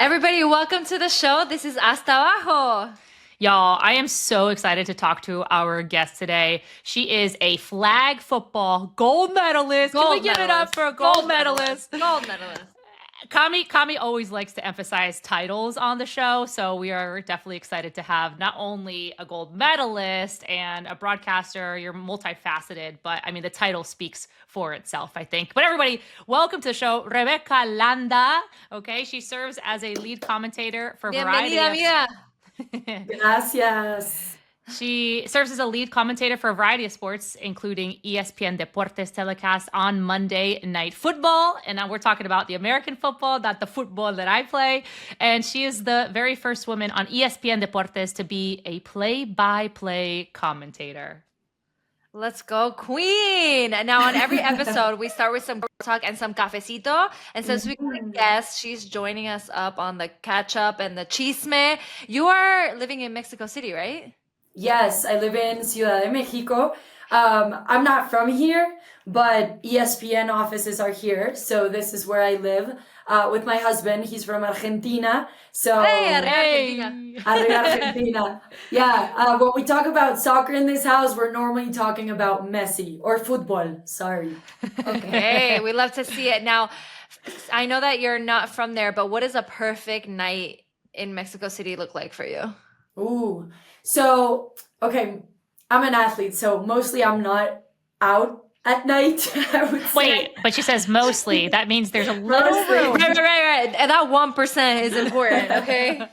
Everybody, welcome to the show. This is Hasta Abajo. Y'all, I am so excited to talk to our guest today. She is a flag football gold medalist. Can we give it up for a gold medalist? Gold medalist. Cami always likes to emphasize titles on the show, so we are definitely excited to have not only a gold medalist and a broadcaster. You're multifaceted, but I mean, the title speaks for itself, I think. But everybody, welcome to the show, Rebeca Landa. Okay, she serves as a lead commentator for Variety. Bienvenida, amiga. Gracias. She serves as a lead commentator for a variety of sports, including ESPN Deportes telecast on Monday Night Football. And now we're talking about the American football, not the football that I play. And she is the very first woman on ESPN Deportes to be a play-by-play commentator. Let's go, Queen. And now on every episode, we start with some talk and some cafecito. And since we got a guest, she's joining us up on the catch-up and the chisme. You are living in Mexico City, right? Yes, I live in Ciudad de Mexico. I'm not from here, but ESPN offices are here. So this is where I live with my husband. He's from Argentina. So Hey. Arriba Argentina. Yeah, when we talk about soccer in this house, we're normally talking about Messi or football. Sorry. Okay, we love to see it. Now, I know that you're not from there, but what does a perfect night in Mexico City look like for you? Ooh. So, okay, I'm an athlete, so mostly I'm not out at night, I would say. Wait, but she says mostly. That means there's a little Mostly. room. Right. And that 1% is important, okay?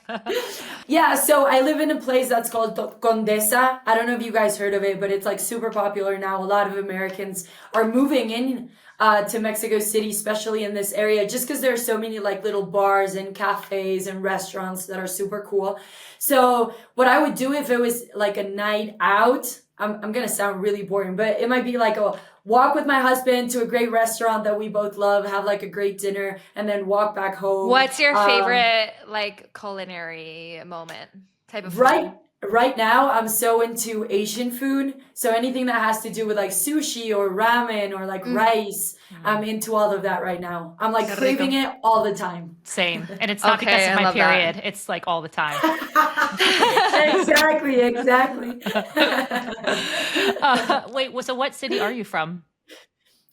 Yeah, so I live in a place that's called Condesa. I don't know if you guys heard of it, but it's like super popular now. A lot of Americans are moving in to Mexico City, especially in this area, just because there are so many like little bars and cafes and restaurants that are super cool. So what I would do if it was like a night out, I'm gonna sound really boring, but it might be like a walk with my husband to a great restaurant that we both love, have like a great dinner, and then walk back home. What's your favorite like culinary moment type of food? Right now, I'm so into Asian food. So anything that has to do with like sushi or ramen or like rice, I'm into all of that right now. I'm like craving it all the time. Same. And it's not because of my period. It's like all the time. Exactly. Wait, so what city are you from?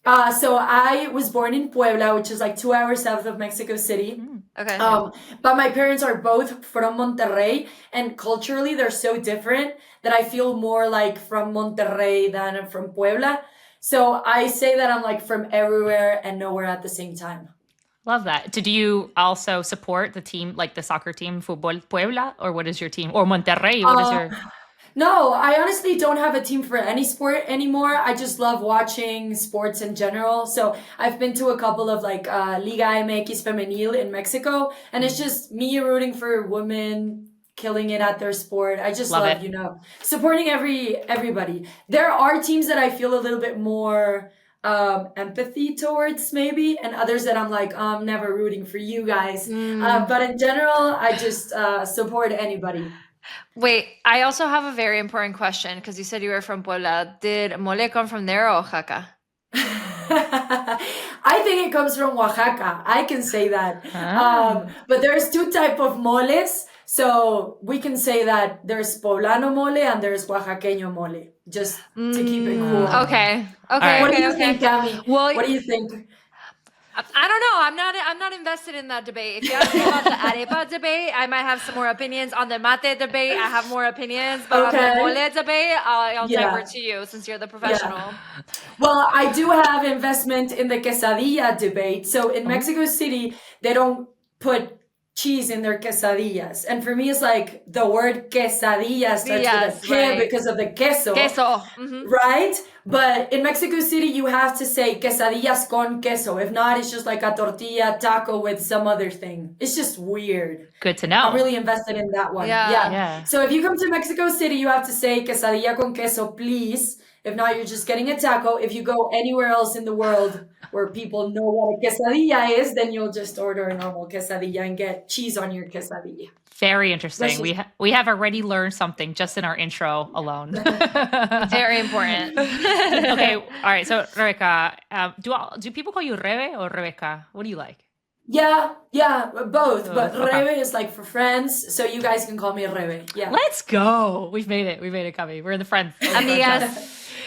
So I was born in Puebla, which is like 2 hours south of Mexico City. Okay. But my parents are both from Monterrey, and culturally they're so different that I feel more like from Monterrey than from Puebla. So I say that I'm like from everywhere and nowhere at the same time. Love that. Do you also support the team, like the soccer team, Fútbol Puebla, or what is your team? Or Monterrey, what is your... No, I honestly don't have a team for any sport anymore. I just love watching sports in general. So I've been to a couple of like Liga MX Femenil in Mexico, and it's just me rooting for women killing it at their sport. I just love supporting everybody. There are teams that I feel a little bit more empathy towards maybe, and others that I'm like, I'm never rooting for you guys. But in general, I just support anybody. Wait, I also have a very important question because you said you were from Puebla. Did mole come from there or Oaxaca? I think it comes from Oaxaca. I can say that. But there's two type of moles. So we can say that there's Poblano mole and there's Oaxaqueño mole. Just to keep it cool. Okay. What do you think, Cami? Well, what do you think? I don't know. I'm not invested in that debate. If you ask me about the arepa debate, I might have some more opinions. On the mate debate, I have more opinions. But on the mole debate, I'll divert to you since you're the professional. Yeah. Well, I do have investment in the quesadilla debate. So in Mexico City, they don't put cheese in their quesadillas. And for me, it's like the word quesadilla starts with a K because of the queso. Queso. Right? But in Mexico City, you have to say quesadillas con queso. If not, it's just like a tortilla taco with some other thing. It's just weird. Good to know. I'm really invested in that one. Yeah. So if you come to Mexico City, you have to say quesadilla con queso, please. If not, you're just getting a taco. If you go anywhere else in the world where people know what a quesadilla is, then you'll just order a normal quesadilla and get cheese on your quesadilla. Very interesting. We have already learned something just in our intro alone. Very important. Okay. All right. So Rebeca, do people call you Rebe or Rebeca? What do you like? Yeah, both. But Okay. Rebe is like for friends, so you guys can call me Rebe. Yeah. Let's go. We've made it. We made it, Cami. We're in the friends. We're in the friend zone.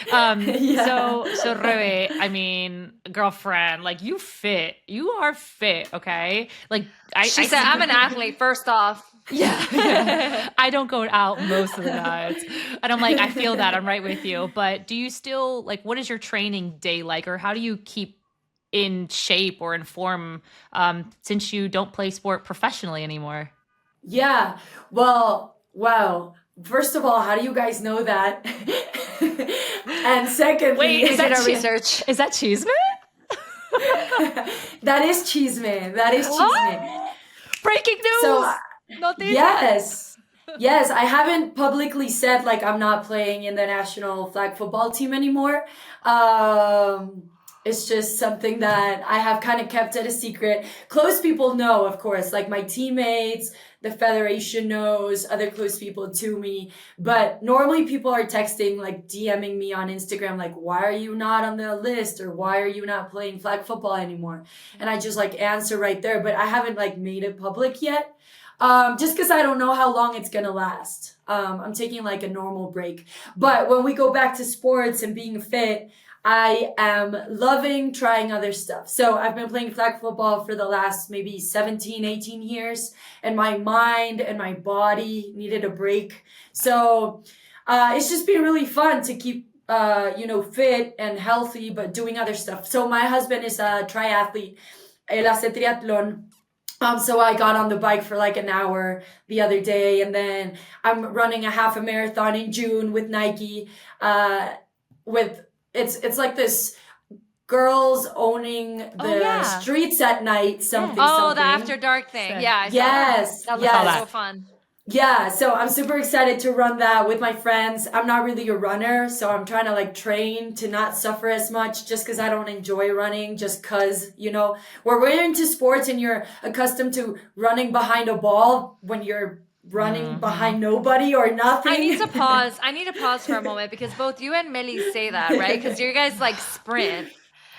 Amigas. Yeah. So Rebe, I mean, girlfriend, like you fit. You are fit, okay? Like She I said, see. I'm an athlete, first off. Yeah. I don't go out most of the nights. And I'm like, I feel that. I'm right with you. But do you still like what is your training day like, or how do you keep in shape or in form since you don't play sport professionally anymore? Yeah. Well, wow. First of all, how do you guys know that? And secondly, Wait, We did our research. Is that chisme? that is chisme. That is chisme. Breaking news. So, Noticias. yes, I haven't publicly said like I'm not playing in the national flag football team anymore. It's just something that I have kind of kept it a secret. Close people know, of course, like my teammates, the federation knows, other close people to me. But normally people are texting, like DMing me on Instagram, like, why are you not on the list? Or why are you not playing flag football anymore? And I just like answer right there, but I haven't like made it public yet. Just because I don't know how long it's gonna last. I'm taking like a normal break. But when we go back to sports and being fit, I am loving trying other stuff. So I've been playing flag football for the last maybe 17, 18 years, and my mind and my body needed a break. So it's just been really fun to keep fit and healthy, but doing other stuff. So my husband is a triathlete. Él hace triatlón. So I got on the bike for like an hour the other day, and then I'm running a half a marathon in June with Nike. With it's like this girls owning the streets at night, something. Oh, the something. after dark thing. Sick. Yeah. I saw Yes, that. That yes. was so fun. Yeah, so I'm super excited to run that with my friends. I'm not really a runner, so I'm trying to like train to not suffer as much just because I don't enjoy running, just because, we're into sports and you're accustomed to running behind a ball when you're running behind nobody or nothing. I need to pause. I need to pause for a moment because both you and Meli say that, right? Because you guys like sprint.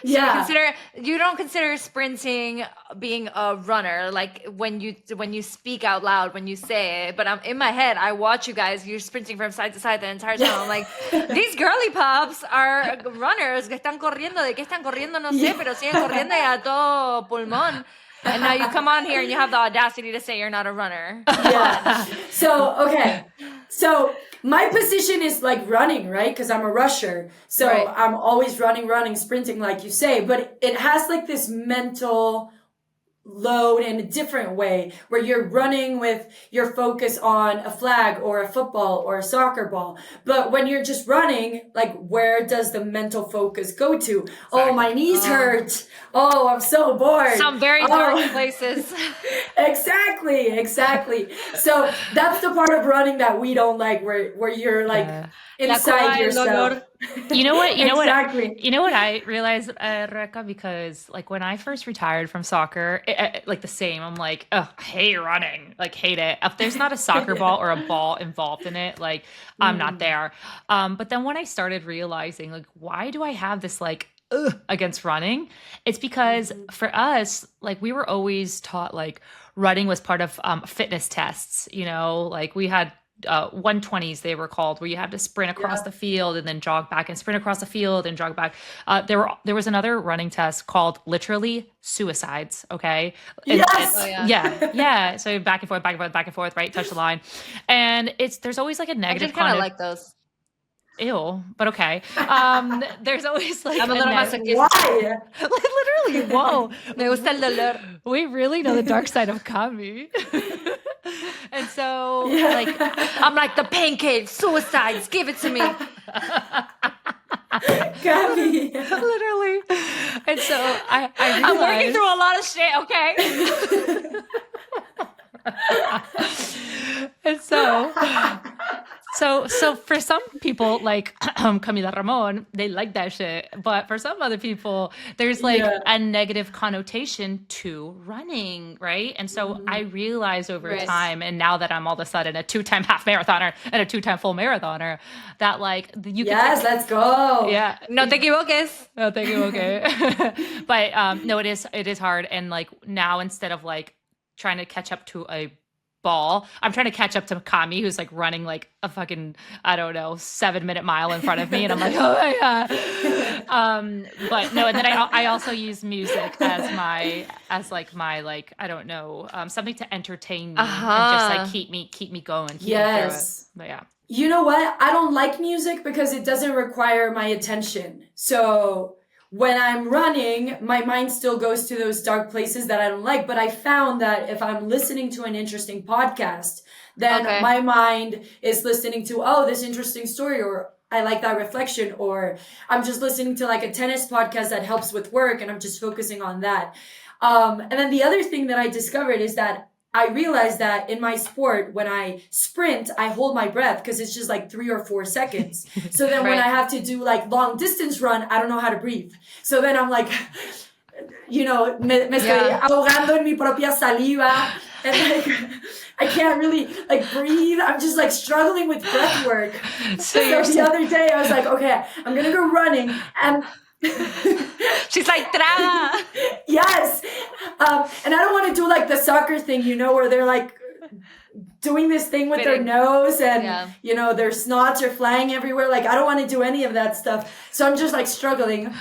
So Yeah. you don't consider sprinting being a runner, like when you speak out loud when you say it. But I'm in my head, I watch you guys. You're sprinting from side to side the entire time. I'm like, these girly pops are runners que están corriendo. ¿De qué están corriendo? No sé, pero siguen corriendo y a todo pulmón. And now you come on here and you have the audacity to say you're not a runner. Yeah. So my position is like running, right? Because I'm a rusher. So Right. I'm always running, sprinting, like you say. But it has like this mental load in a different way where you're running with your focus on a flag or a football or a soccer ball. But when you're just running, like where does the mental focus go to? Oh, my knees hurt. Oh, I'm so bored. Some very dark places. Exactly. So that's the part of running that we don't like, where you're like inside yourself. You know what? Exactly. You know what I realized, Reka, because like when I first retired from soccer, like the same. I'm like, oh, I hate running, like hate it. If there's not a soccer ball or a ball involved in it, like I'm not there. But then when I started realizing, like, why do I have this like against running? It's because for us, like we were always taught like running was part of fitness tests. Like we had 120s they were called, where you had to sprint across the field and then jog back and sprint across the field and jog back. There was another running test called literally suicides. Okay. Yeah. So back and forth, right? Touch the line. And there's always like a I negative did kind of like those. Ew, but okay. There's always like I'm a little masochist. Why? literally, whoa. Me gusta el dolor. We really know the dark side of Cami. And so, like, I'm like the pancake, suicides, give it to me. Gabby. literally. And so I I'm working realized, through a lot of shit, okay? and so So for some people, like Camila Ramon, they like that shit. But for some other people, there's like a negative connotation to running, right? And so I realized over time, and now that I'm all of a sudden a 2-time half marathoner and a 2-time full marathoner, that like you Yes, let's go. Yeah. No te equivoques. No, thank you. Okay. But no, it is hard. And like now, instead of like trying to catch up to a ball, I'm trying to catch up to Cami, who's like running like a fucking, I don't know, 7-minute mile in front of me. And I'm like, oh my God. But no, and then I also use music as my I don't know, something to entertain me and just like keep me going. Keep me through it. But yeah. You know what? I don't like music because it doesn't require my attention. So when I'm running, my mind still goes to those dark places that I don't like. But I found that if I'm listening to an interesting podcast, then my mind is listening to, oh, this interesting story, or I like that reflection, or I'm just listening to like a tennis podcast that helps with work and I'm just focusing on that. And then the other thing that I discovered is that I realized that in my sport, when I sprint, I hold my breath because it's just like 3 or 4 seconds. So then when I have to do like long distance run, I don't know how to breathe. So then I'm like, you know, me estoy ahogando en mi propia saliva. And like, I can't really like breathe. I'm just like struggling with breath work. So the other day I was like, okay, I'm going to go running, and she's like, traga. Yes. And I don't want to do like the soccer thing, you know, where they're like doing this thing with their nose and, you know, their snots are flying everywhere. Like, I don't want to do any of that stuff. So I'm just like struggling.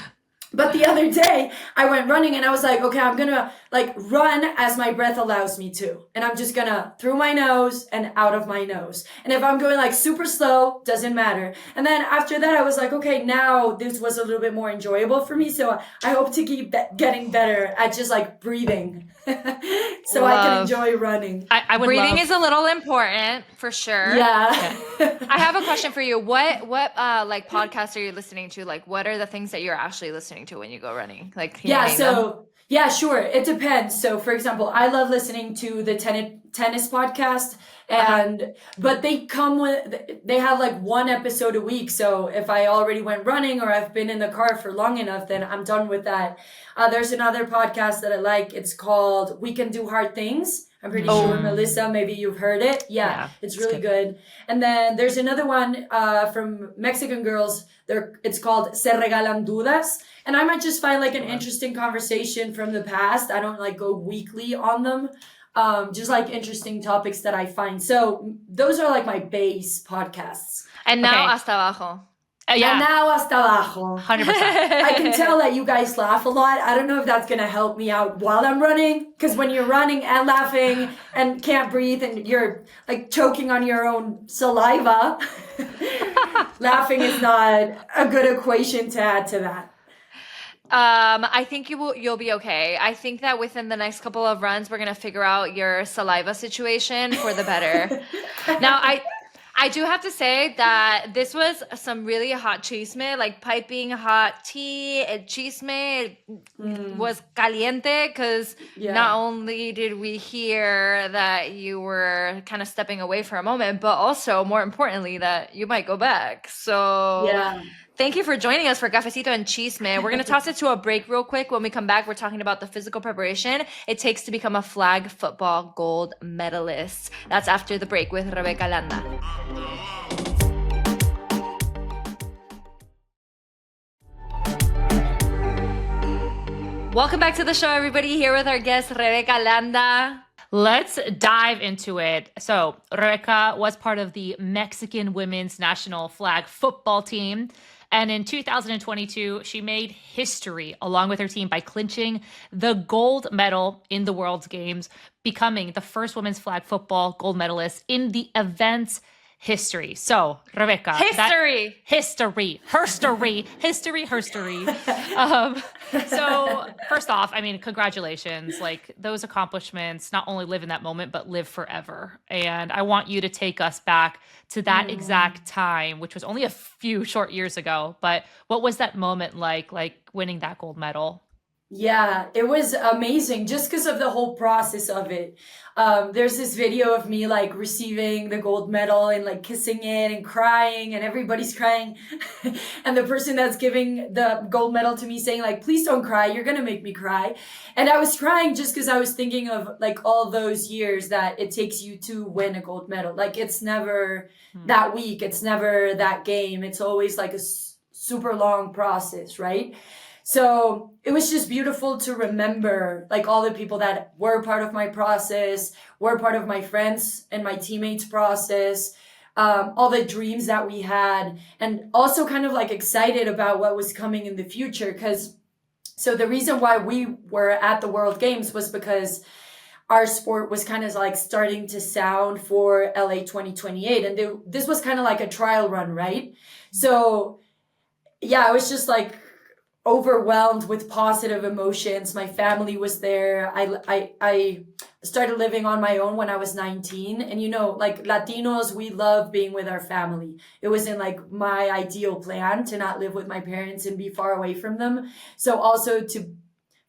But the other day I went running and I was like, okay, I'm going to like run as my breath allows me to. And I'm just going to through my nose and out of my nose. And if I'm going like super slow, doesn't matter. And then after that, I was like, okay, now this was a little bit more enjoyable for me. So I hope to keep getting better at just like breathing. So I can enjoy running. I would breathing is a little important for sure. Yeah. I have a question for you. What like podcasts are you listening to? Like, what are the things that you're actually listening to when you go running? Like, can you name them? Yeah, sure. It depends. So, for example, I love listening to the tennis podcast, but they have like one episode a week. So if I already went running or I've been in the car for long enough, then I'm done with that. There's another podcast that I like. It's called We Can Do Hard Things. I'm pretty sure, Melissa, maybe you've heard it. Yeah, it's really good. And then there's another one from Mexican girls. It's called Se Regalan Dudas. And I might just find like an interesting conversation from the past. I don't like go weekly on them. Just like interesting topics that I find. So those are like my base podcasts. And now Hasta Abajo. And now Hasta Abajo. 100%. I can tell that you guys laugh a lot. I don't know if that's going to help me out while I'm running. Because when you're running and laughing and can't breathe and you're like choking on your own saliva, laughing is not a good equation to add to that. I think you'll be okay. I think that within the next couple of runs, we're going to figure out your saliva situation for the better. Now, I do have to say that this was some really hot chisme, like piping hot tea. El chisme was caliente because not only did we hear that you were kind of stepping away for a moment, but also more importantly that you might go back. So thank you for joining us for Cafecito and Chisme. We're going to toss it to a break real quick. When we come back, we're talking about the physical preparation it takes to become a flag football gold medalist. That's after the break with Rebeca Landa. Welcome back to the show, everybody. Here with our guest, Rebeca Landa. Let's dive into it. So, Rebeca was part of the Mexican women's national flag football team. And in 2022, she made history along with her team by clinching the gold medal in the World Games, becoming the first women's flag football gold medalist in the event's history. So, Rebeca. History. So, first off, I mean, congratulations. Like, those accomplishments not only live in that moment, but live forever. And I want you to take us back to that exact time, which was only a few short years ago. But what was that moment like winning that gold medal? Yeah, it was amazing just because of the whole process of it. There's this video of me like receiving the gold medal and like kissing it and crying, and everybody's crying. And the person that's giving the gold medal to me saying like, please don't cry, you're gonna make me cry. And I was crying just because I was thinking of like all those years that it takes you to win a gold medal. Like it's never that week, it's never that game. It's always like a super long process, right? So it was just beautiful to remember like all the people that were part of my process, were part of my friends and my teammates' process, all the dreams that we had, and also kind of like excited about what was coming in the future. So the reason why we were at the World Games was because our sport was kind of like starting to sound for LA 2028. And this was kind of like a trial run, right? So yeah, I was just like overwhelmed with positive emotions. My family was there. I started living on my own when I was 19. And you know, like Latinos, we love being with our family. It wasn't like my ideal plan to not live with my parents and be far away from them. So also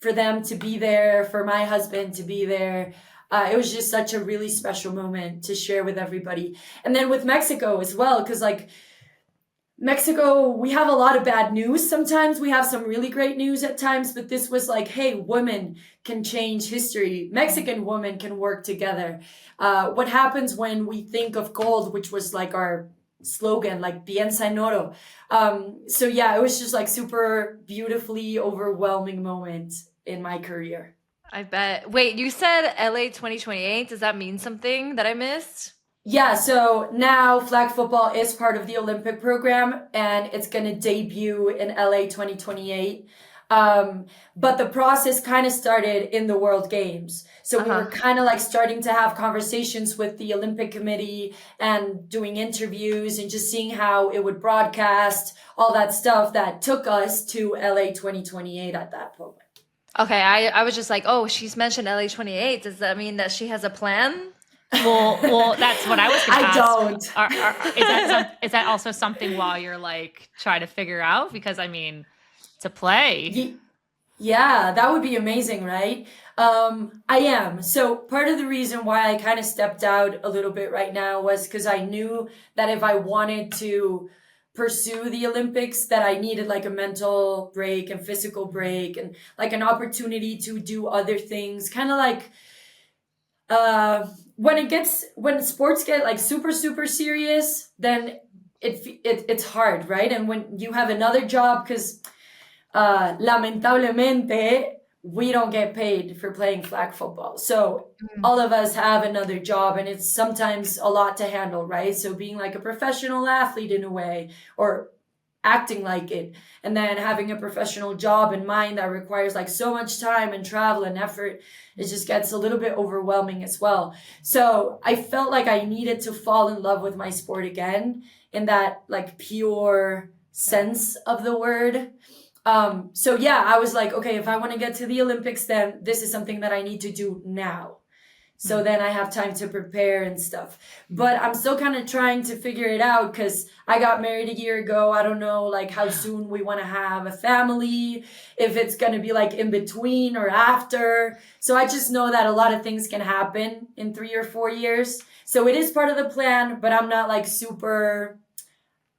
for them to be there, for my husband to be there, it was just such a really special moment to share with everybody. And then with Mexico as well, because like Mexico, we have a lot of bad news sometimes. We have some really great news at times, but this was like, hey, women can change history. Mexican women can work together. What happens when we think of gold, which was like our slogan, like piensa en oro. So yeah, it was just like super beautifully overwhelming moment in my career. I bet. Wait, you said LA 2028. Does that mean something that I missed? Yeah, so now flag football is part of the Olympic program and it's going to debut in LA 2028. But the process kind of started in the World Games. So we were kind of like starting to have conversations with the Olympic Committee and doing interviews and just seeing how it would broadcast, all that stuff that took us to LA 2028 at that point. Okay, I was just like, oh, she's mentioned LA 28. Does that mean that she has a plan? Well, that's what I was going to I ask. don't. Is that also something while you're like trying to figure out? Because I mean, to play. Yeah, that would be amazing, right? I am. So part of the reason why I kind of stepped out a little bit right now was because I knew that if I wanted to pursue the Olympics, that I needed like a mental break and physical break and like an opportunity to do other things, kind of like when sports get like super serious, then it's hard, right? And when you have another job, because lamentablemente we don't get paid for playing flag football, so all of us have another job, and it's sometimes a lot to handle, right? So being like a professional athlete in a way, or acting like it, and then having a professional job in mind that requires like so much time and travel and effort, it just gets a little bit overwhelming as well. So I felt like I needed to fall in love with my sport again, in that like pure sense of the word. So yeah, I was like, okay, if I want to get to the Olympics, then this is something that I need to do now. So then I have time to prepare and stuff. But I'm still kind of trying to figure it out because I got married a year ago. I don't know like how soon we want to have a family, if it's going to be like in between or after. So I just know that a lot of things can happen in 3 or 4 years. So it is part of the plan, but I'm not like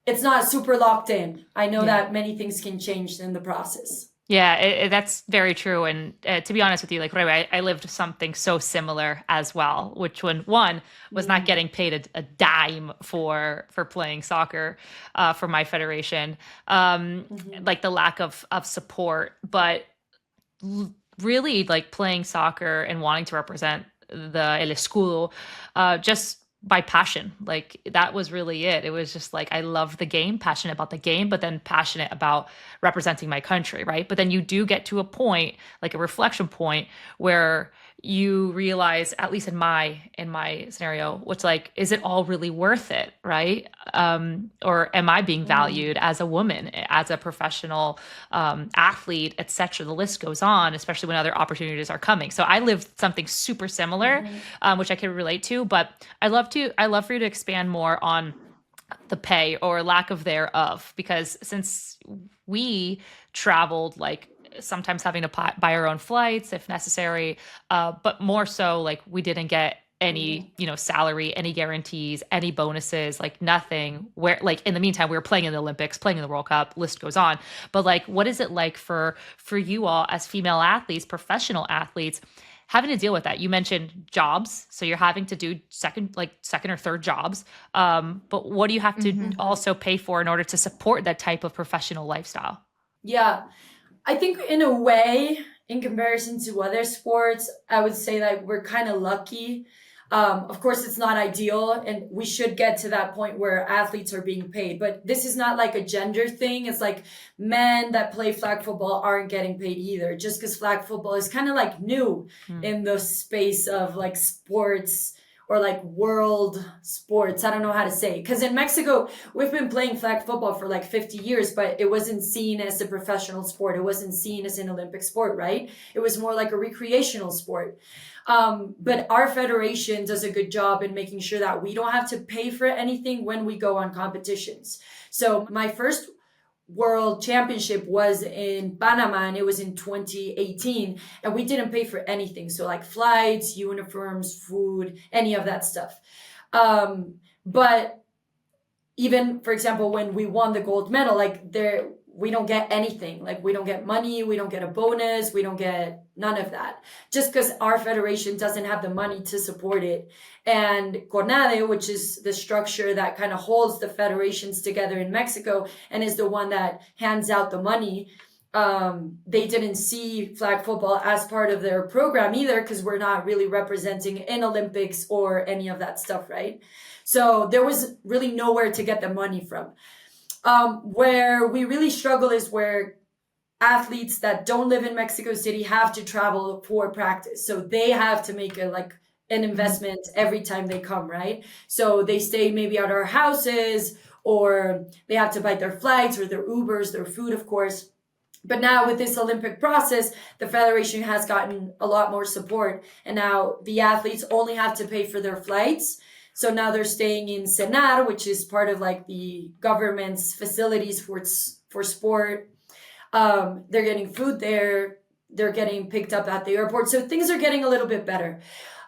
it's not super locked in. I know that many things can change in the process. Yeah, that's very true. And to be honest with you, like I lived something so similar as well, which one was not getting paid a dime for playing soccer for my federation, like the lack of support, but really like playing soccer and wanting to represent the El Escudo, just by passion. Like that was really it. It was just like, I love the game, passionate about the game, but then passionate about representing my country. Right. But then you do get to a point, like a reflection point, where you realize, at least in my scenario, what's like, is it all really worth it? Right. Or am I being valued as a woman, as a professional athlete, etc. The list goes on, especially when other opportunities are coming. So I lived something super similar, which I could relate to, but I'd love for you to expand more on the pay or lack of thereof, because since we traveled like sometimes having to buy our own flights if necessary. But more so, like, we didn't get any, salary, any guarantees, any bonuses, like nothing. Where, like, in the meantime, we were playing in the Olympics, playing in the World Cup, list goes on. But like, what is it like for you all as female athletes, professional athletes, having to deal with that? You mentioned jobs, so you're having to do second or third jobs. But what do you have to also pay for in order to support that type of professional lifestyle? Yeah, I think in a way, in comparison to other sports, I would say that we're kind of lucky. Of course, it's not ideal, and we should get to that point where athletes are being paid. But this is not like a gender thing. It's like men that play flag football aren't getting paid either, just because flag football is kind of like new in the space of like sports or like world sports. I don't know how to say. Because in Mexico, we've been playing flag football for like 50 years, but it wasn't seen as a professional sport. It wasn't seen as an Olympic sport, right? It was more like a recreational sport. But our federation does a good job in making sure that we don't have to pay for anything when we go on competitions. So my first World Championship was in Panama, and it was in 2018, and we didn't pay for anything. So like flights, uniforms, food, any of that stuff. But even, for example, when we won the gold medal, like we don't get anything. Like we don't get money, we don't get a bonus, we don't get none of that. Just because our federation doesn't have the money to support it. And CONADE, which is the structure that kind of holds the federations together in Mexico and is the one that hands out the money, they didn't see flag football as part of their program either, because we're not really representing in Olympics or any of that stuff, right? So there was really nowhere to get the money from. Where we really struggle is where athletes that don't live in Mexico City have to travel for practice. So they have to make an investment every time they come, right? So they stay maybe at our houses, or they have to buy their flights or their Ubers, their food, of course. But now with this Olympic process, the federation has gotten a lot more support. And now the athletes only have to pay for their flights. So now they're staying in CENAR, which is part of like the government's facilities for sport. They're getting food there. They're getting picked up at the airport. So things are getting a little bit better.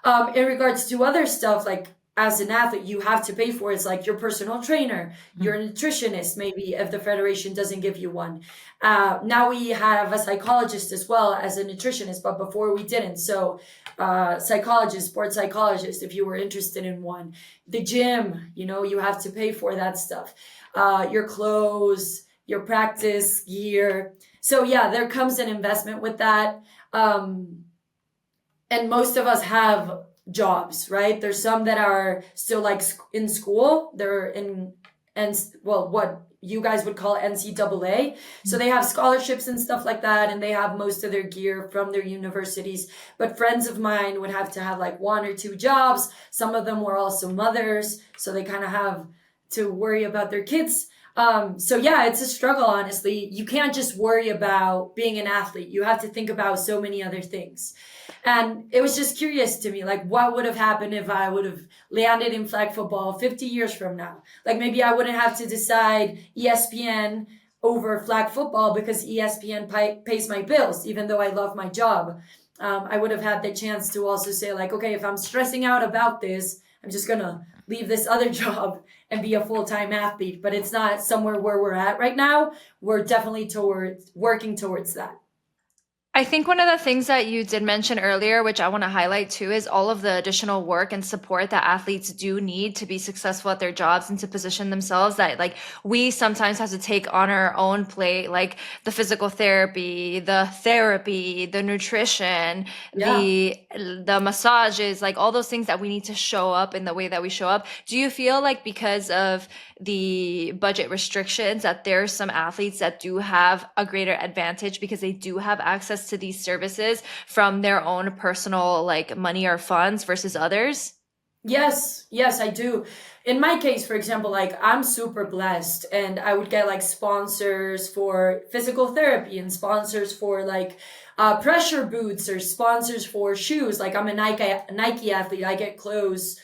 In regards to other stuff, like as an athlete, you have to pay for it. It's like your personal trainer, your nutritionist, maybe if the federation doesn't give you one. Now we have a psychologist as well as a nutritionist, but before we didn't. So psychologist, sports psychologist, if you were interested in one. The gym, you have to pay for that stuff. Your clothes, your practice gear. So yeah, there comes an investment with that. And most of us have jobs, right? There's some that are still like in school. They're in, and well, what you guys would call NCAA. So they have scholarships and stuff like that, and they have most of their gear from their universities. But friends of mine would have to have like 1 or 2 jobs. Some of them were also mothers, so they kind of have to worry about their kids. So yeah, it's a struggle, honestly. You can't just worry about being an athlete. You have to think about so many other things. And it was just curious to me, like, what would have happened if I would have landed in flag football 50 years from now? Like, maybe I wouldn't have to decide ESPN over flag football because ESPN pays my bills, even though I love my job. I would have had the chance to also say, like, okay, if I'm stressing out about this, I'm just going to leave this other job and be a full-time athlete. But it's not somewhere where we're at right now. We're definitely working towards that. I think one of the things that you did mention earlier, which I want to highlight too, is all of the additional work and support that athletes do need to be successful at their jobs and to position themselves, that like we sometimes have to take on our own plate, like the physical therapy, the nutrition, the massages, like all those things that we need to show up in the way that we show up. Do you feel like because of the budget restrictions that there's some athletes that do have a greater advantage because they do have access to these services from their own personal like money or funds versus others? Yes, I do. In my case, for example, like I'm super blessed, and I would get like sponsors for physical therapy and sponsors for like pressure boots or sponsors for shoes. Like I'm a Nike athlete. I get clothes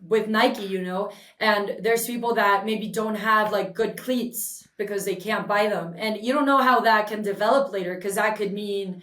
with Nike, you know, and there's people that maybe don't have like good cleats because they can't buy them. And you don't know how that can develop later, because that could mean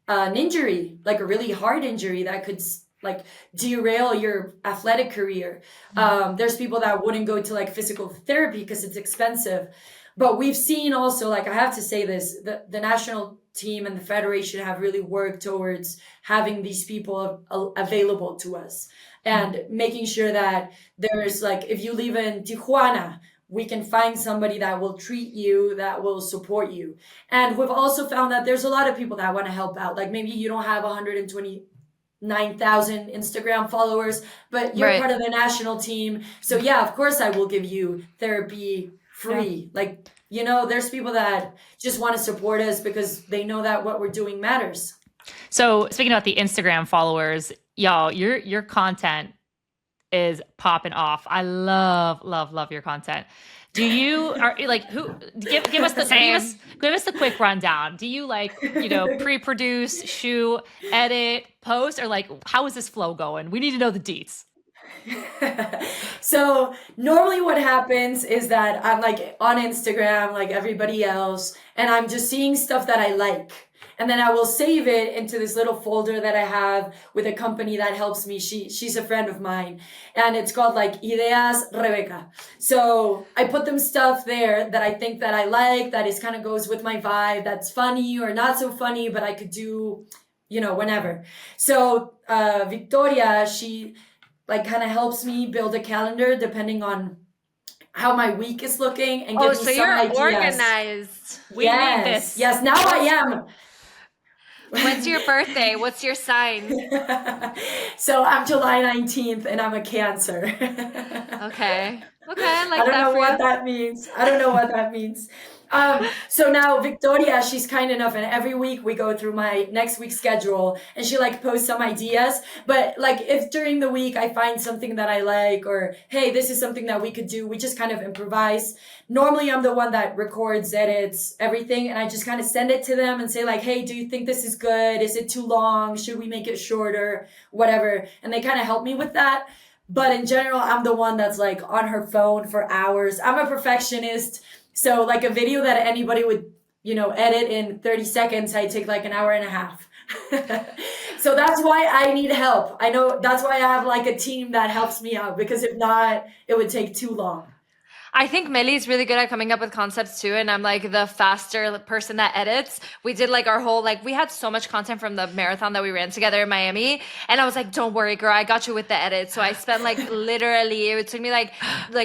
an injury, like a really hard injury that could like derail your athletic career. There's people that wouldn't go to like physical therapy because it's expensive. But we've seen also, like, I have to say this, the national team and the federation have really worked towards having these people available to us and making sure that there's like, if you live in Tijuana, we can find somebody that will treat you, that will support you. And we've also found that there's a lot of people that want to help out. Like maybe you don't have 129,000 Instagram followers, but you're part of the national team. So yeah, of course I will give you therapy free. Like, you know, there's people that just want to support us because they know that what we're doing matters. So speaking about the Instagram followers, y'all, your content is popping off. I love your content. Do you give us the quick rundown? Do you like, you know, pre-produce, shoot, edit, post, or like how is this flow going? We need to know the deets. So normally what happens is that I'm like on Instagram like everybody else, and I'm just seeing stuff that I like. And then I will save it into this little folder that I have with a company that helps me. She's a friend of mine, and it's called like Ideas Rebeca. So I put them stuff there that I think that I like, that is kind of goes with my vibe, that's funny or not so funny, but I could do, you know, whenever. So Victoria, she like kind of helps me build a calendar depending on how my week is looking and give me some ideas. Organized. We need this. Yes, now I am. When's your birthday? What's your sign? So I'm July 19th and I'm a Cancer. Okay, I like I don't that. know what that means. I don't know what that means. So now Victoria, she's kind enough, and every week we go through my next week's schedule and she like posts some ideas. But like if during the week I find something that I like, or hey, this is something that we could do, we just kind of improvise. Normally I'm the one that records, edits, everything, and I just kind of send it to them and say like, hey, do you think this is good? Is it too long? Should we make it shorter? Whatever. And they kind of help me with that. But in general, I'm the one that's like on her phone for hours. I'm a perfectionist. So like a video that anybody would, you know, edit in 30 seconds, I take like an hour and a half. So that's why I need help. I know that's why I have like a team that helps me out, because if not, it would take too long. I think Meli is really good at coming up with concepts too, and I'm like the faster person that edits. We did like our whole, like we had so much content from the marathon that we ran together in Miami, and I was like, don't worry girl, I got you with the edit. So I spent like literally, it took me like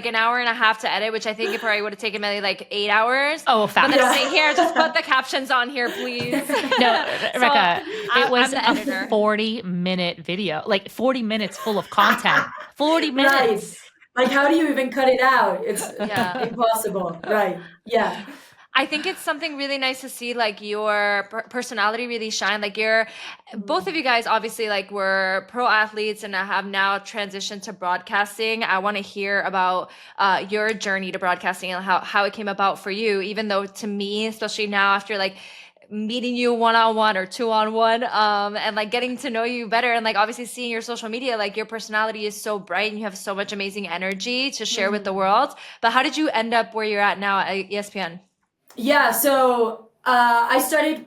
an hour and a half to edit, which I think it probably would have taken Meli like 8 hours. Oh, fast. But then I was like, here, just put the captions on here, please. No, Rebecca, it was a 40-minute video, like 40 minutes full of content. 40 minutes. Right. Like, how do you even cut it out? It's impossible. Right. Yeah. I think it's something really nice to see, like your personality really shine. Like both of you guys obviously like were pro athletes and have now transitioned to broadcasting. I want to hear about your journey to broadcasting and how it came about for you, even though to me, especially now after like meeting you one-on-one or two-on-one and like getting to know you better, and like obviously seeing your social media, like your personality is so bright and you have so much amazing energy to share with the world. But how did you end up where you're at now at ESPN? Yeah, so I started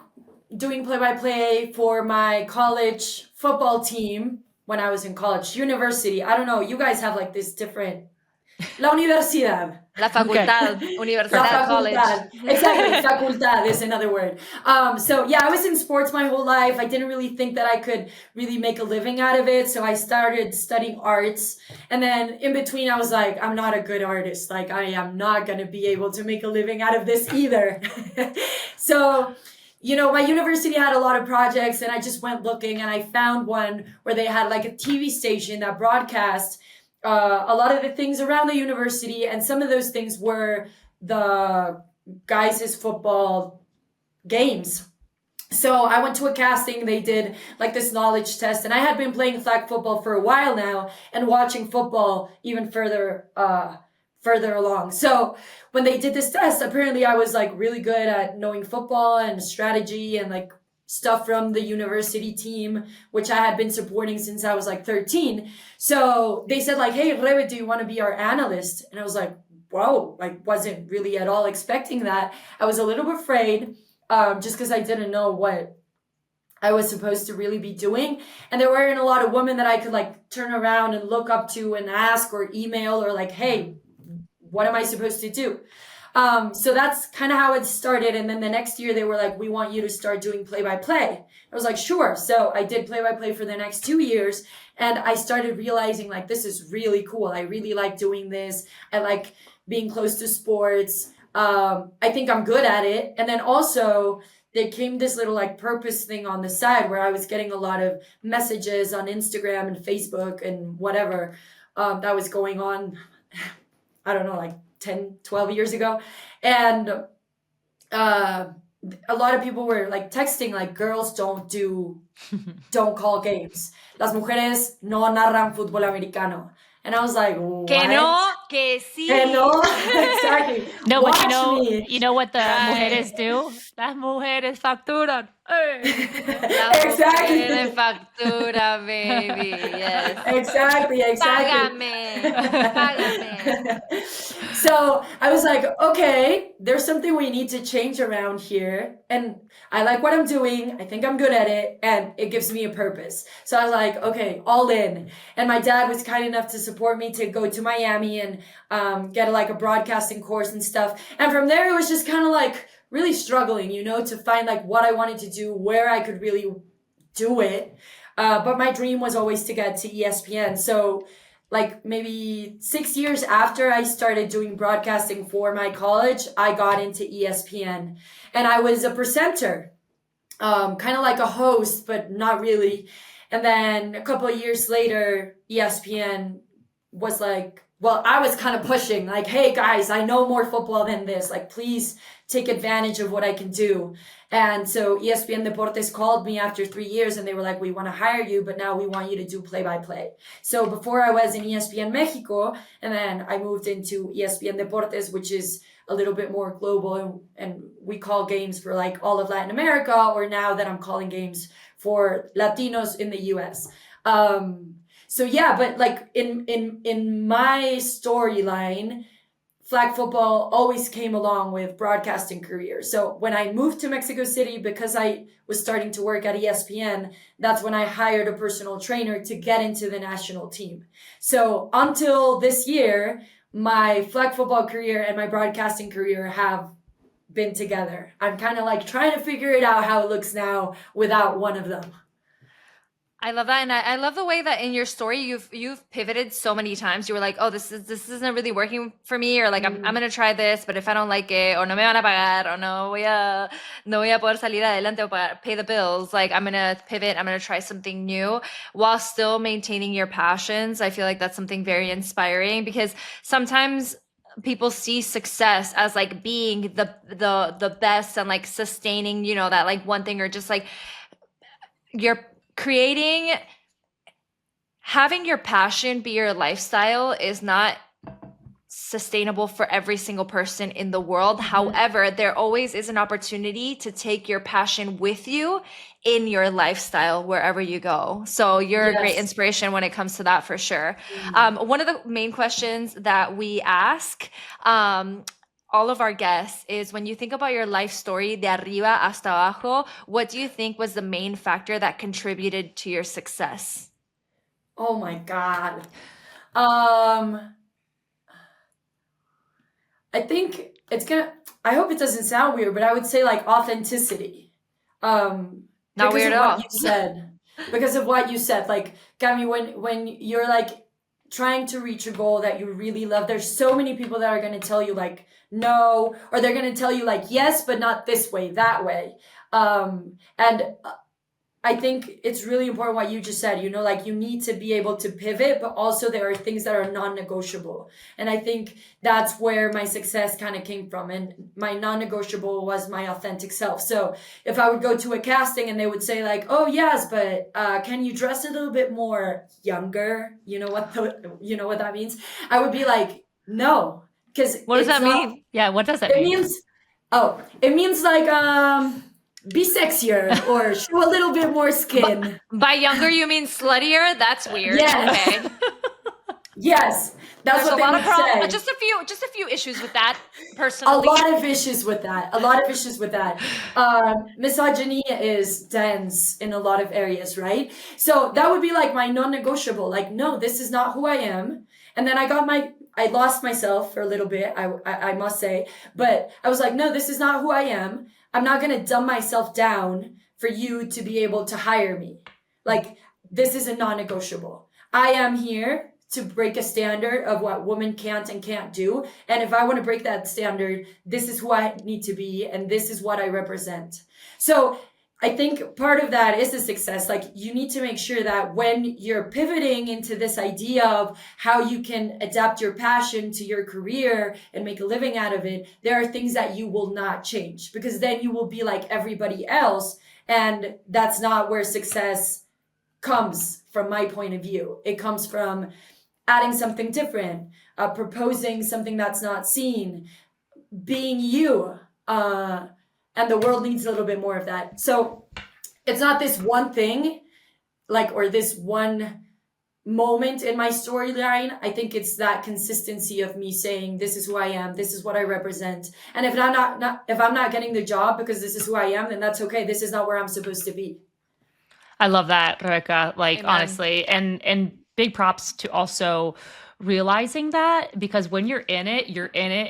doing play-by-play for my college football team when I was in college. University, I don't know, you guys have like this different... La universidad. La facultad. Okay. Universidad, La facultad. college. Exactly. Facultad is another word. So yeah, I was in sports my whole life. I didn't really think that I could really make a living out of it. So I started studying arts. And then in between, I was like, I'm not a good artist. Like, I am not going to be able to make a living out of this either. So, you know, my university had a lot of projects, and I just went looking, and I found one where they had like a TV station that broadcast a lot of the things around the university, and some of those things were the guys' football games. So I went to a casting. They did like this knowledge test, and I had been playing flag football for a while now and watching football even further along. So when they did this test, apparently I was like really good at knowing football and strategy and like stuff from the university team, which I had been supporting since I was like 13. So they said like, hey, Rebe, do you want to be our analyst? And I was like, whoa, like wasn't really at all expecting that. I was a little bit afraid, just because I didn't know what I was supposed to really be doing. And there weren't a lot of women that I could like turn around and look up to and ask or email or like, hey, what am I supposed to do? So that's kind of how it started. And then the next year they were like, we want you to start doing play-by-play. I was like, sure. So I did play-by-play for the next 2 years. And I started realizing like, this is really cool. I really like doing this. I like being close to sports. I think I'm good at it. And then also there came this little like purpose thing on the side where I was getting a lot of messages on Instagram and Facebook and whatever that was going on, I don't know, like 10, 12 years ago. And a lot of people were like texting like, girls don't call games. Las mujeres no narran fútbol americano. And I was like, what? Que no, que sí. Que no, exactly. No, Watch but me. you know what the mujeres do? Las mujeres facturan. Hey. Exactly. De factura, baby. Yes. Exactly. Págame. So I was like, okay, there's something we need to change around here. And I like what I'm doing. I think I'm good at it. And it gives me a purpose. So I was like, okay, all in. And my dad was kind enough to support me to go to Miami and get like a broadcasting course and stuff. And from there, it was just kind of like really struggling, you know, to find like what I wanted to do, where I could really do it. But my dream was always to get to ESPN. So like maybe 6 years after I started doing broadcasting for my college, I got into ESPN and I was a presenter, kind of like a host, but not really. And then a couple of years later, ESPN was like, well, I was kind of pushing like, hey guys, I know more football than this. Like, please take advantage of what I can do. And so ESPN Deportes called me after 3 years and they were like, we want to hire you, but now we want you to do play-by-play. So before I was in ESPN Mexico, and then I moved into ESPN Deportes, which is a little bit more global, and we call games for like all of Latin America, or now that I'm calling games for Latinos in the US. So yeah, but like in my storyline, flag football always came along with broadcasting career. So when I moved to Mexico City, because I was starting to work at ESPN, that's when I hired a personal trainer to get into the national team. So until this year, my flag football career and my broadcasting career have been together. I'm kind of like trying to figure it out how it looks now without one of them. I love that, and I love the way that in your story you've pivoted so many times. You were like, oh, this isn't really working for me, or like I'm gonna try this, but if I don't like it, or no me van a pagar, or no voy a poder salir adelante o pay the bills, like I'm gonna pivot, I'm gonna try something new while still maintaining your passions. I feel like that's something very inspiring, because sometimes people see success as like being the best and like sustaining, you know, that like one thing, or just like you're having your passion be your lifestyle is not sustainable for every single person in the world. However, there always is an opportunity to take your passion with you in your lifestyle wherever you go. So you're a great inspiration when it comes to that, for sure. One of the main questions that we ask all of our guests is, when you think about your life story, de arriba hasta abajo, what do you think was the main factor that contributed to your success? Oh my God. I think I hope it doesn't sound weird, but I would say like authenticity. Not weird at all. Because of what you said, like, Cami, when you're like trying to reach a goal that you really love, there's so many people that are going to tell you like no, or they're going to tell you like yes, but not this way, that way. And I think it's really important what you just said, you know, like you need to be able to pivot, but also there are things that are non-negotiable. And I think that's where my success kind of came from. And my non-negotiable was my authentic self. So if I would go to a casting and they would say like, oh yes, but can you dress a little bit more younger? You know what that means? I would be like, no. Because what does that mean? Yeah, what does that mean? It means like be sexier or show a little bit more skin. By younger, you mean sluttier? That's weird. Yes. Okay. Yes, that's There's what a they lot would of problems, say. just a few issues with that, A personally. lot of issues with that. A lot of issues with that. Misogyny is dense in a lot of areas, right? So that would be like my non-negotiable. Like, no, this is not who I am. And then I lost myself for a little bit. I must say, but I was like, no, this is not who I am. I'm not gonna dumb myself down for you to be able to hire me. Like, this is a non-negotiable. I am here to break a standard of what women can't and can't do. And if I want to break that standard, this is who I need to be, and this is what I represent. So I think part of that is a success. Like, you need to make sure that when you're pivoting into this idea of how you can adapt your passion to your career and make a living out of it, there are things that you will not change, because then you will be like everybody else. And that's not where success comes from my point of view. It comes from adding something different, proposing something that's not seen, being you. And the world needs a little bit more of that. So it's not this one thing, like, or this one moment in my storyline. I think it's that consistency of me saying, this is who I am, this is what I represent. And if I'm not getting the job because this is who I am, then that's okay. This is not where I'm supposed to be. I love that, Rebecca. Like, Amen. honestly, and big props to also realizing that, because when you're in it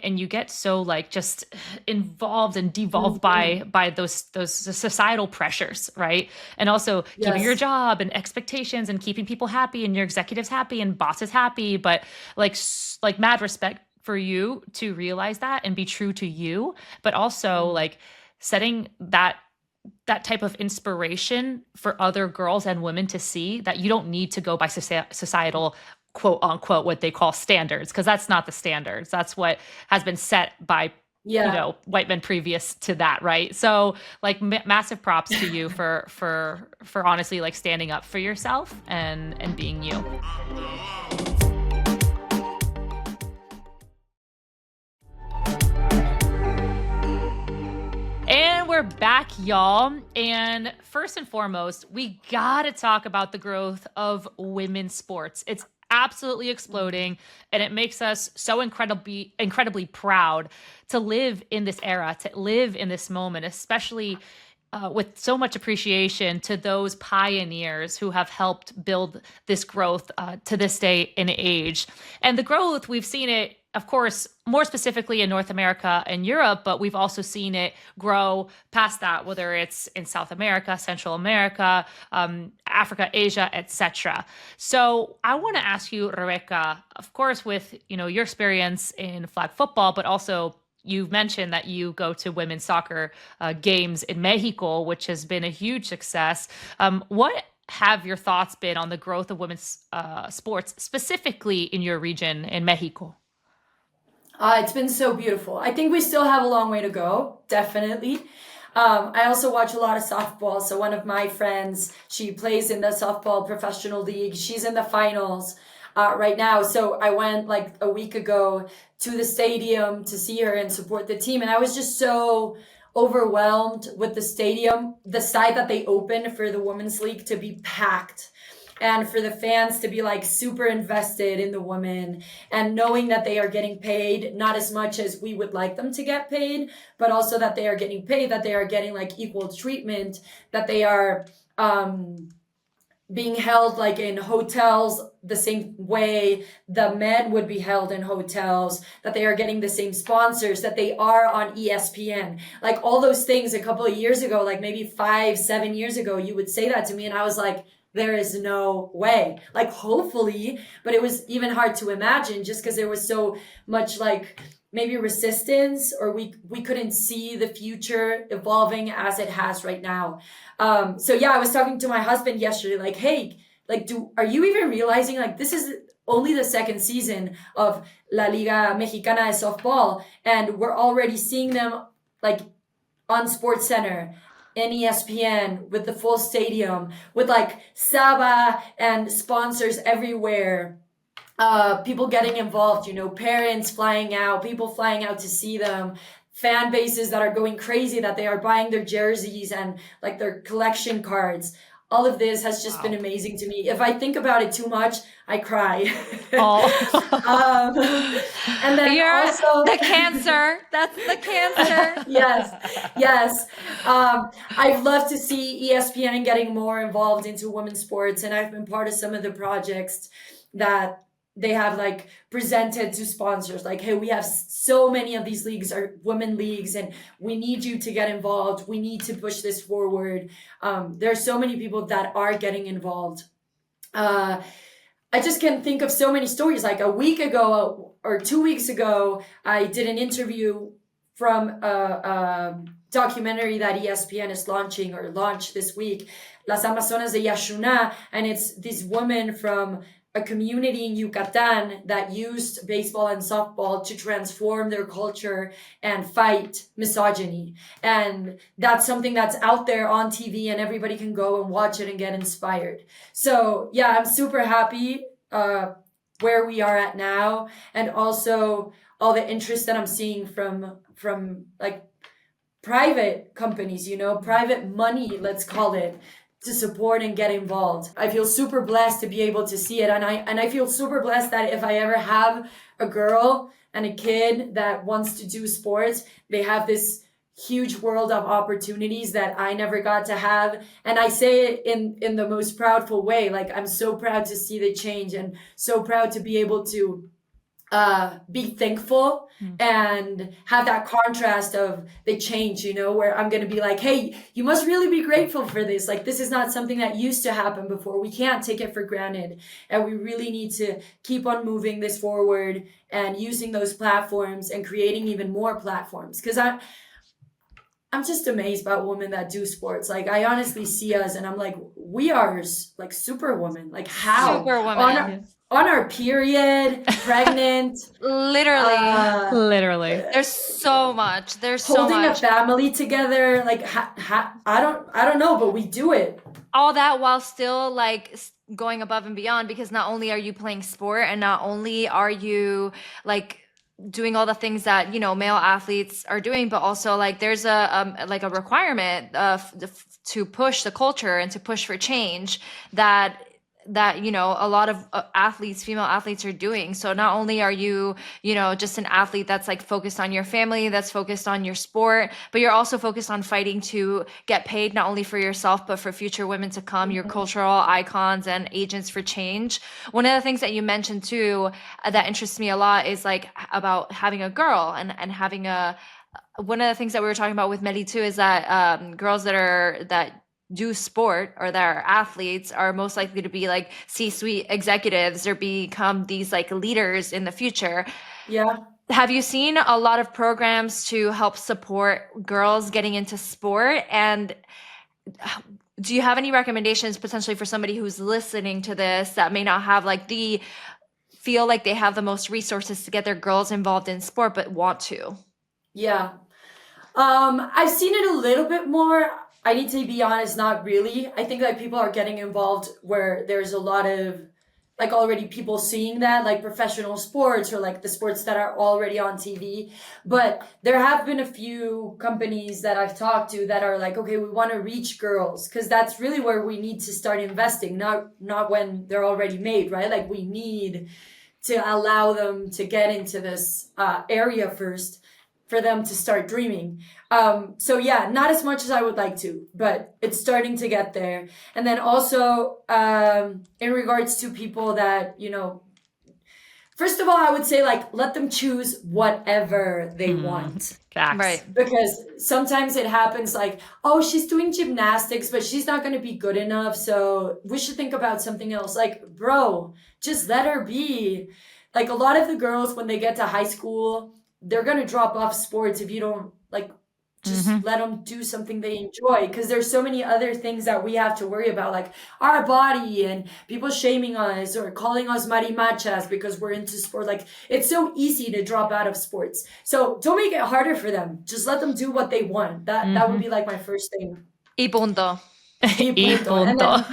and you get so like just involved and devolved by those societal pressures, right? And also keeping your job and expectations and keeping people happy and your executives happy and bosses happy, but like mad respect for you to realize that and be true to you, but also like setting that type of inspiration for other girls and women to see that you don't need to go by societal quote unquote what they call standards, because that's not the standards. That's what has been set by white men previous to that, right? So like massive props to you for honestly like standing up for yourself and being you. And we're back, y'all. And first and foremost, we gotta talk about the growth of women's sports. It's absolutely exploding, and it makes us so incredibly proud to live in this era, to live in this moment, especially with so much appreciation to those pioneers who have helped build this growth to this day and age. And the growth, we've seen it, of course, more specifically in North America and Europe, but we've also seen it grow past that, whether it's in South America, Central America, Africa, Asia, etc. So I want to ask you, Rebecca, of course, with your experience in flag football, but also you've mentioned that you go to women's soccer games in Mexico, which has been a huge success. What have your thoughts been on the growth of women's sports, specifically in your region in Mexico? It's been so beautiful. I think we still have a long way to go, definitely. I also watch a lot of softball. So one of my friends, she plays in the softball professional league. She's in the finals right now. So I went like a week ago to the stadium to see her and support the team. And I was just so overwhelmed with the stadium, the side that they opened for the women's league to be packed. And for the fans to be like super invested in the women and knowing that they are getting paid, not as much as we would like them to get paid, but also that they are getting paid, that they are getting like equal treatment, that they are being held like in hotels the same way the men would be held in hotels, that they are getting the same sponsors, that they are on ESPN. Like all those things a couple of years ago, like maybe 5-7 years ago, you would say that to me and I was like, there is no way. Like hopefully, but it was even hard to imagine just because there was so much like maybe resistance, or we couldn't see the future evolving as it has right now. So yeah, I was talking to my husband yesterday, like, hey, like, are you even realizing like this is only the second season of La Liga Mexicana de Softball, and we're already seeing them like on Sports Center, in ESPN, with the full stadium, with like Saba and sponsors everywhere, people getting involved, parents flying out, people flying out to see them. fan bases that are going crazy, that they are buying their jerseys and like their collection cards. All of this has just been amazing to me. If I think about it too much, I cry. And then You're also the cancer. That's the cancer. yes. I'd love to see ESPN getting more involved into women's sports, and I've been part of some of the projects that they have like presented to sponsors, like, hey, we have so many of these leagues are women leagues and we need you to get involved. We need to push this forward. There are so many people that are getting involved. I just can think of so many stories. Like a week ago or 2 weeks ago, I did an interview from a documentary that ESPN is launched this week, Las Amazonas de Yaxuna, and it's this woman from a community in Yucatan that used baseball and softball to transform their culture and fight misogyny. And that's something that's out there on TV and everybody can go and watch it and get inspired. So yeah, I'm super happy where we are at now, and also all the interest that I'm seeing from like private companies, private money, let's call it, to support and get involved. I feel super blessed to be able to see it. And I feel super blessed that if I ever have a girl and a kid that wants to do sports, they have this huge world of opportunities that I never got to have. And I say it in the most proudful way. Like, I'm so proud to see the change and so proud to be able to be thankful and have that contrast of the change, where I'm going to be like, hey, you must really be grateful for this. Like, this is not something that used to happen before. We can't take it for granted. And we really need to keep on moving this forward and using those platforms and creating even more platforms. Because I'm just amazed about women that do sports. Like, I honestly see us and I'm like, we are like superwoman. Like, how? Superwoman. On our period, pregnant. Literally. There's so much. Holding a family together. Like, I don't know, but we do it. All that while still like going above and beyond, because not only are you playing sport and not only are you like doing all the things that, male athletes are doing, but also like there's a requirement to push the culture and to push for change that a lot of female athletes are doing. So not only are you, just an athlete that's like focused on your family, that's focused on your sport, but you're also focused on fighting to get paid not only for yourself, but for future women to come, your cultural icons and agents for change. One of the things that you mentioned too, that interests me a lot is like about having a girl and having one of the things that we were talking about with Meli too, is that girls that do sport or that are athletes are most likely to be like C-suite executives or become these like leaders in the future. Yeah. Have you seen a lot of programs to help support girls getting into sport? And do you have any recommendations potentially for somebody who's listening to this that may not have like feel like they have the most resources to get their girls involved in sport, but want to? Yeah. I've seen it a little bit more. I need to be honest, not really. I think like people are getting involved where there's a lot of like already people seeing that, like professional sports or like the sports that are already on TV. But there have been a few companies that I've talked to that are like, okay, we want to reach girls, because that's really where we need to start investing, not when they're already made, right? Like, we need to allow them to get into this area first for them to start dreaming. So yeah, not as much as I would like to, but it's starting to get there. And then also in regards to people that, first of all, I would say like, let them choose whatever they want. Facts. Right. Because sometimes it happens like, oh, she's doing gymnastics, but she's not going to be good enough. So we should think about something else. Like, bro, just let her be. Like, a lot of the girls, when they get to high school, they're going to drop off sports if you don't like just let them do something they enjoy, because there's so many other things that we have to worry about, like our body and people shaming us or calling us marimachas because we're into sport. Like, it's so easy to drop out of sports. So don't make it harder for them. Just let them do what they want. That would be like my first thing. Y punto. Y punto. And then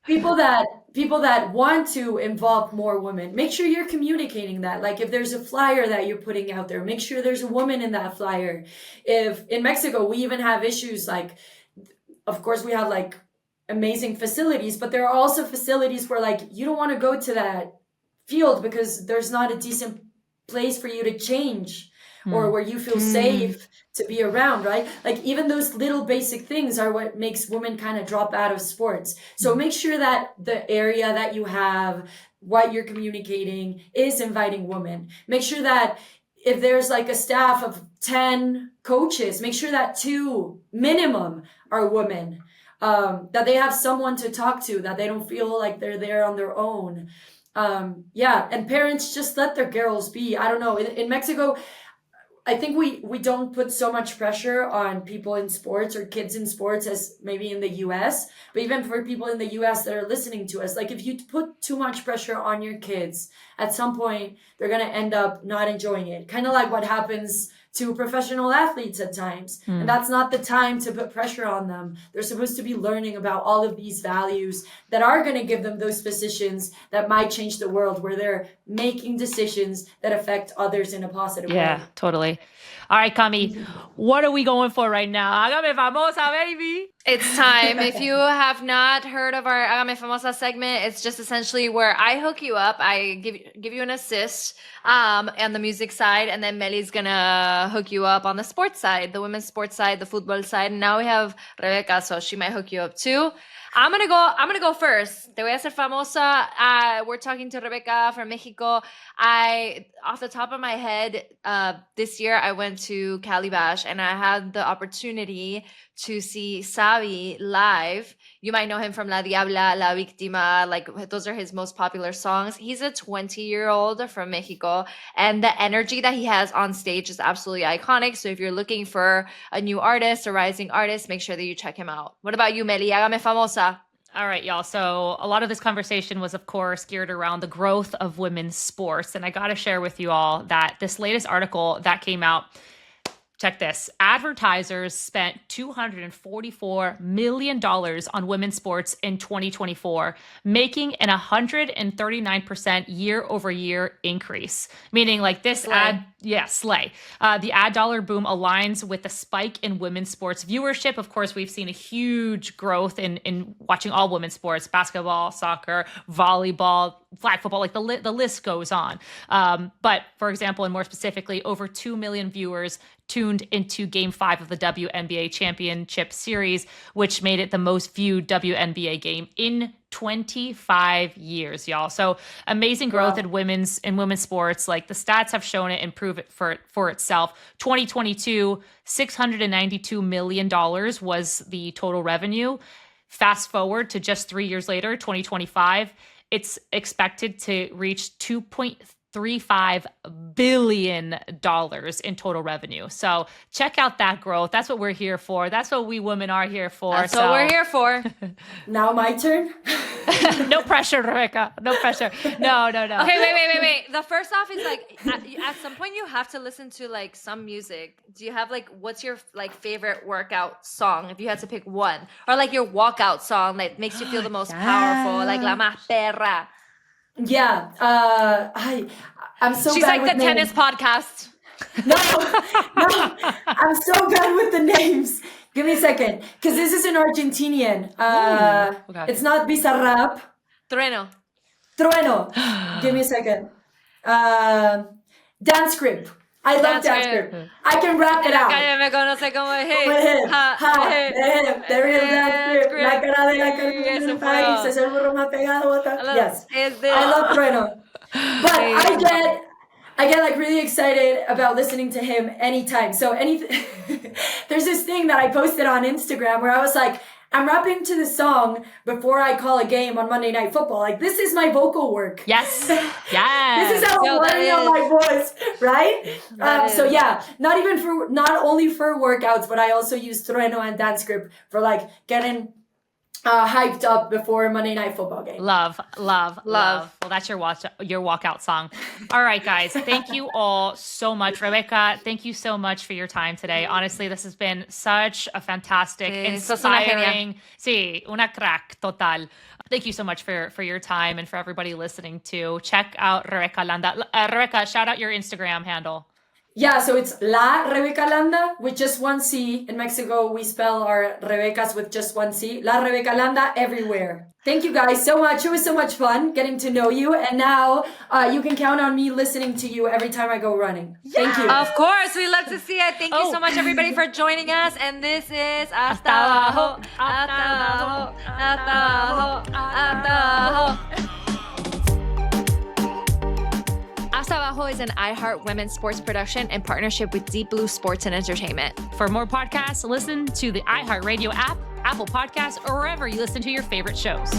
people people that want to involve more women, make sure you're communicating that. Like if there's a flyer that you're putting out there, make sure there's a woman in that flyer. If in Mexico, we even have issues like, of course we have like amazing facilities, but there are also facilities where like you don't want to go to that field because there's not a decent place for you to change or where you feel safe to be around, right? Like even those little basic things are what makes women kind of drop out of sports. So make sure that the area that you have, what you're communicating is inviting women. Make sure that if there's like a staff of 10 coaches, make sure that 2 minimum are women, that they have someone to talk to, that they don't feel like they're there on their own. And parents just let their girls be. I don't know. In Mexico, I think we don't put so much pressure on people in sports or kids in sports as maybe in the US, but even for people in the US that are listening to us, like if you put too much pressure on your kids, at some point they're going to end up not enjoying it. Kind of like what happens to professional athletes at times. And that's not the time to put pressure on them. They're supposed to be learning about all of these values that are going to give them those positions that might change the world, where they're making decisions that affect others in a positive way. Yeah, totally. All right, Cami, what are we going for right now? Hágame famosa, baby. It's time. If you have not heard of our Hágame Famosa segment, it's just essentially where I hook you up. I give you an assist on the music side, and then Meli's gonna hook you up on the sports side, the women's sports side, the football side. And now we have Rebeca, so she might hook you up too. I'm gonna go first. Te voy a hacer famosa. We're talking to Rebeca from Mexico. Off the top of my head, this year I went to Calibash and I had the opportunity to see Savi live. You might know him from La Diabla, La Víctima, like those are his most popular songs. He's a 20-year-old from Mexico, and the energy that he has on stage is absolutely iconic. So if you're looking for a new artist, a rising artist, make sure that you check him out. What about you, Meli? Hágame famosa. All right, y'all. So a lot of this conversation was, of course, geared around the growth of women's sports. And I got to share with you all that this latest article that came out, check this. Advertisers spent $244 million on women's sports in 2024, making an 139% year-over-year increase. Meaning like this slay. Slay. The ad dollar boom aligns with the spike in women's sports viewership. Of course, we've seen a huge growth in watching all women's sports, basketball, soccer, volleyball, flag football, like the list goes on. But for example, and more specifically, over 2 million viewers tuned into Game 5 of the WNBA Championship Series, which made it the most viewed WNBA game in 25 years, y'all. So amazing growth in women's sports. Like the stats have shown it and prove it for itself. 2022, $692 million was the total revenue. Fast forward to just 3 years later, 2025, it's expected to reach $2.35 billion in total revenue. So check out that growth. That's what we're here for. That's what we women are here for. That's what we're here for. Now my turn. No pressure, Rebecca. No pressure. No. Okay, wait. The first off is like, at some point you have to listen to like some music. Do you have like, what's your like favorite workout song? If you had to pick one, or like your walkout song that makes you feel the most powerful, like La Más Perra. Yeah, I'm so She's bad like with the names. tennis podcast. No, I'm so bad with the names. Give me a second, because this is an Argentinian. Okay. It's not Bizarrap. Trueno. Give me a second. Dance Grip. I love Dance Grip. I can rap it out. Cállame, conoce como el hit. The real Dance Grip. La cara de la carne en el país. Es el burro más pegado. Yes. I love Trueno. But I get like really excited about listening to him anytime. So there's this thing that I posted on Instagram where I was like, I'm rapping to the song before I call a game on Monday Night Football. Like, this is my vocal work. Yes. This is how I'm learning on my voice, right? So yeah, not only for workouts, but I also use Trueno and Dance Grip for like getting hyped up before Monday Night Football game. Love. Well, that's your walkout song. All right, guys. Thank you all so much. Rebecca, thank you so much for your time today. Honestly, this has been such a fantastic, inspiring, una crack total. Thank you so much for your time and for everybody listening too. Check out Rebeca Landa. Rebecca, shout out your Instagram handle. Yeah, so it's La Rebeca Landa with just one C. In Mexico, we spell our Rebecas with just one C. La Rebeca Landa everywhere. Thank you guys so much. It was so much fun getting to know you. And now you can count on me listening to you every time I go running. Thank you. Of course, we love to see it. Thank you so much, everybody, for joining us. And this is Hasta Abajo, Hasta Abajo, Hasta Abajo, Hasta Abajo. Hasta Abajo is an iHeart women's sports production in partnership with Deep Blue Sports and Entertainment. For more podcasts, listen to the iHeart Radio app, Apple Podcasts, or wherever you listen to your favorite shows.